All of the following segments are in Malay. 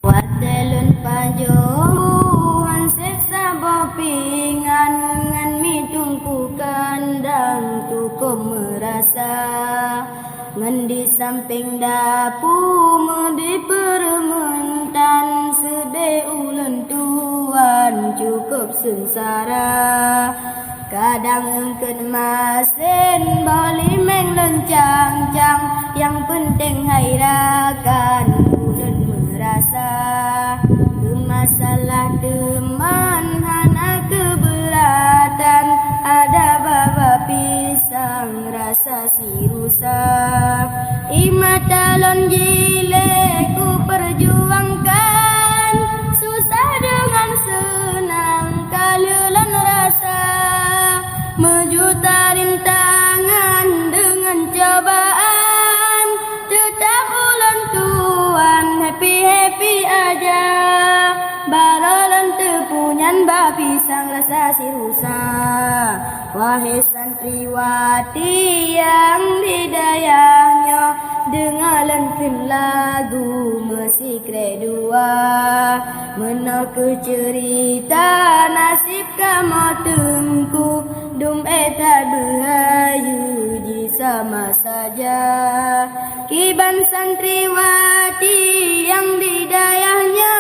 Watelun pajomuan seksa bopingan ngan mitungku kandang cukup merasa ngan di samping dapu di permentan sede ulun tuan cukup sengsara kadang engken masin bali meng lencang-cang yang penting hairakan ulun merasa masalah teman hana keberatan ada baba pisang rasa si rusak imatalon jile ku perjuangkan susah dengan senang kalian rasa mejuta rintangan dengan cobaan tetap ulun tuan happy aja balolan tepunyan bapisang rasa si rusak wahai santriwati yang didayahnya dengalan lagu musik redua menok cerita nasib kamu tengku dum eta berhayu di sama saja kiban santriwati yang didayahnya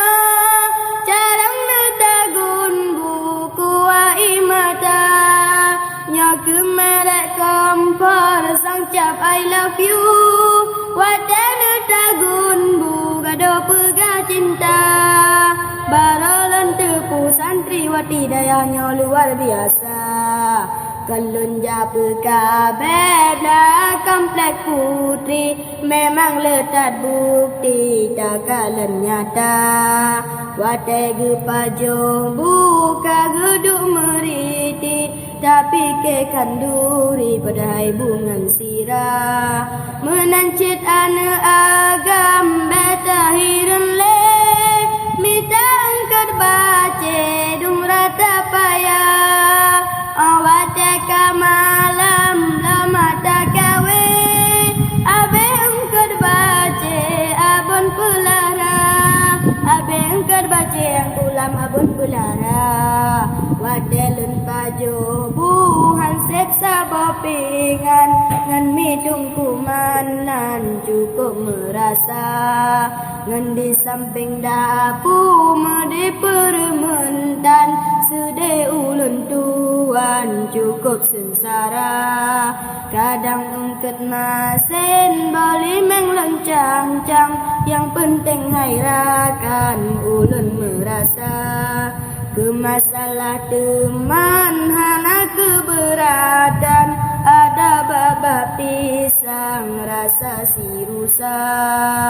carang netagun buku imata nya kemerek kompor sang cap I love you wadana tagun buka do pegah cinta barolan tepu santriwati dayahnya luar biasa kalun japa kabeh komplek putri memang letak bukti takalan nyata wate gepajong buka gedung meriti tapi ke kanduri padahal bungan sirah menancit ane agam beta hirun le mita angkat bace dung rata payah awate ka malam lama tak kawe abe angkat bace abon pulara abe angkat bace ang kulam abon pulara wadelun pajo buhan seksa bopingan ngan midung kumanan cukup merasa ngan di samping dapu di permentan sede ulun tuan cukup sengsara kadang engket masin bali meng lencang-cang yang penting hairakan ulun merasa ke masalah teman hana keberatan ada baba pisang rasa si rusak